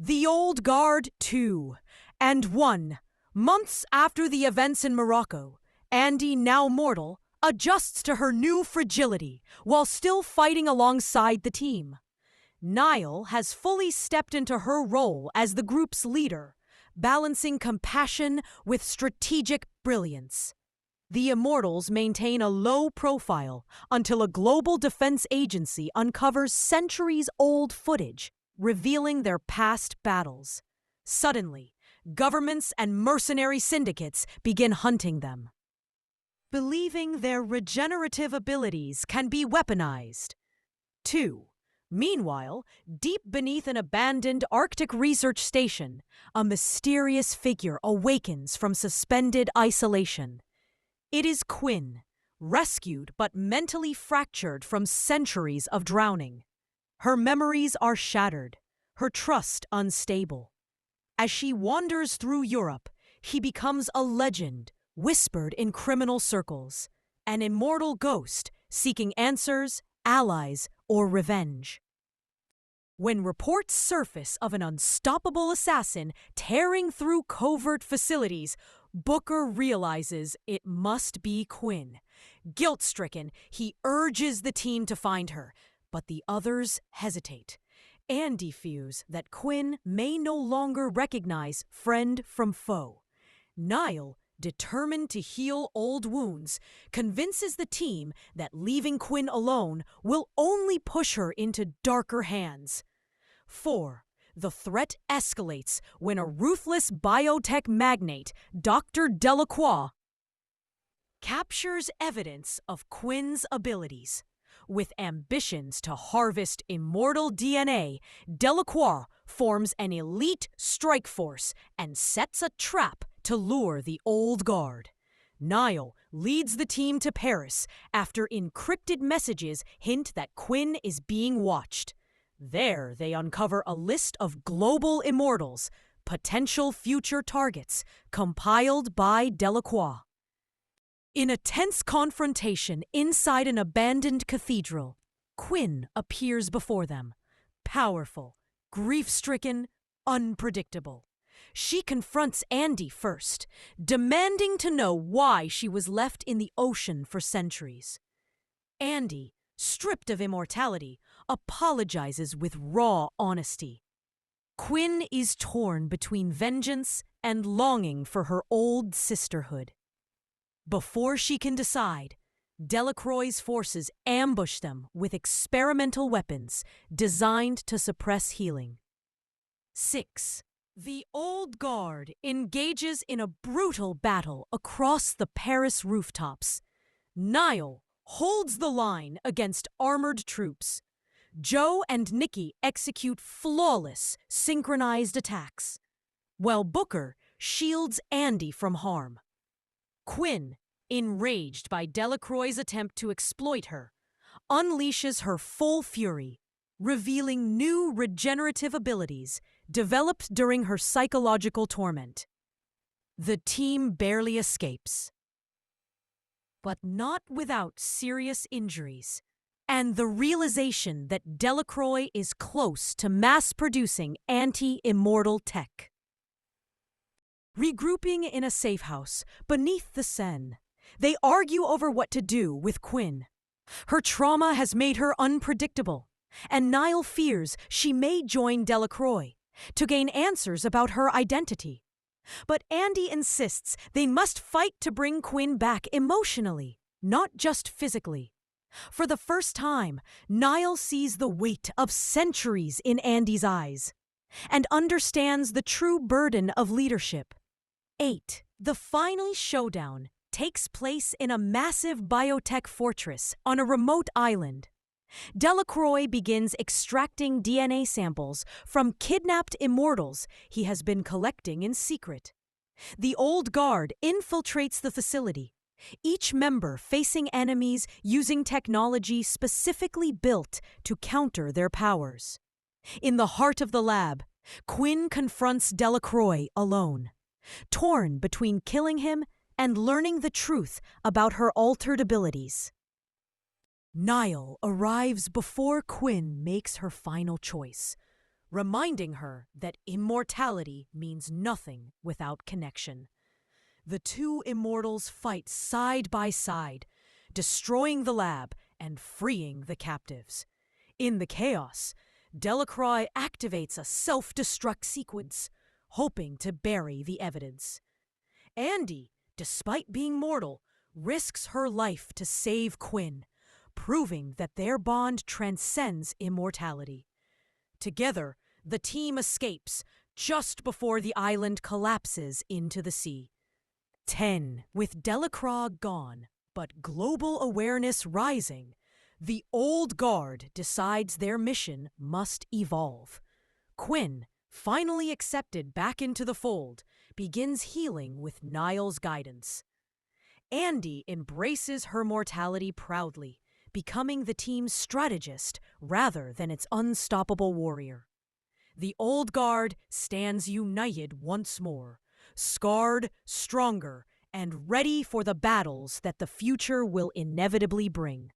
The Old Guard 2 and 1. Months after the events in Morocco, Andy, now mortal, adjusts to her new fragility while still fighting alongside the team. Niall has fully stepped into her role as the group's leader, balancing compassion with strategic brilliance. The Immortals maintain a low profile until a global defense agency uncovers centuries-old footage, revealing their past battles. Suddenly, governments and mercenary syndicates begin hunting them, believing their regenerative abilities can be weaponized. 2. Meanwhile, deep beneath an abandoned Arctic research station, a mysterious figure awakens from suspended isolation. It is Quinn, rescued but mentally fractured from centuries of drowning. Her memories are shattered, her trust unstable. As she wanders through Europe, he becomes a legend, whispered in criminal circles, an immortal ghost seeking answers, allies, or revenge. When reports surface of an unstoppable assassin tearing through covert facilities, Booker realizes it must be Quinn. Guilt-stricken, he urges the team to find her, but the others hesitate. Andy fears that Quinn may no longer recognize friend from foe. Niall, determined to heal old wounds, convinces the team that leaving Quinn alone will only push her into darker hands. 4. The threat escalates when a ruthless biotech magnate, Dr. Delacroix, captures evidence of Quinn's abilities. With ambitions to harvest immortal DNA, Delacroix forms an elite strike force and sets a trap to lure the Old Guard. Niall leads the team to Paris after encrypted messages hint that Quinn is being watched. There they uncover a list of global immortals, potential future targets, compiled by Delacroix. In a tense confrontation inside an abandoned cathedral, Quinn appears before them, powerful, grief-stricken, unpredictable. She confronts Andy first, demanding to know why she was left in the ocean for centuries. Andy, stripped of immortality, apologizes with raw honesty. Quinn is torn between vengeance and longing for her old sisterhood. Before she can decide, Delacroix's forces ambush them with experimental weapons designed to suppress healing. 6. The Old Guard engages in a brutal battle across the Paris rooftops. Niall holds the line against armored troops. Joe and Nikki execute flawless, synchronized attacks, while Booker shields Andy from harm. Quinn, enraged by Delacroix's attempt to exploit her, unleashes her full fury, revealing new regenerative abilities developed during her psychological torment. The team barely escapes, but not without serious injuries, and the realization that Delacroix is close to mass-producing anti-immortal tech. Regrouping in a safe house beneath the Seine, they argue over what to do with Quinn. Her trauma has made her unpredictable, and Niall fears she may join Delacroix to gain answers about her identity. But Andy insists they must fight to bring Quinn back emotionally, not just physically. For the first time, Niall sees the weight of centuries in Andy's eyes and understands the true burden of leadership. 8. The final showdown takes place in a massive biotech fortress on a remote island. Delacroix begins extracting DNA samples from kidnapped immortals he has been collecting in secret. The Old Guard infiltrates the facility, each member facing enemies using technology specifically built to counter their powers. In the heart of the lab, Quinn confronts Delacroix alone, torn between killing him and learning the truth about her altered abilities. Niall arrives before Quinn makes her final choice. reminding her that immortality means nothing without connection. The two immortals fight side by side, destroying the lab and freeing the captives. In the chaos, Delacroix activates a self-destruct sequence, hoping to bury the evidence. Andy, despite being mortal, risks her life to save Quinn, proving that their bond transcends immortality. Together, the team escapes just before the island collapses into the sea. 10. With Delacroix gone, but global awareness rising, the Old Guard decides their mission must evolve. Quinn, finally accepted back into the fold, begins healing with Niall's guidance. Andy embraces her mortality proudly, becoming the team's strategist rather than its unstoppable warrior. The Old Guard stands united once more, scarred, stronger, and ready for the battles that the future will inevitably bring.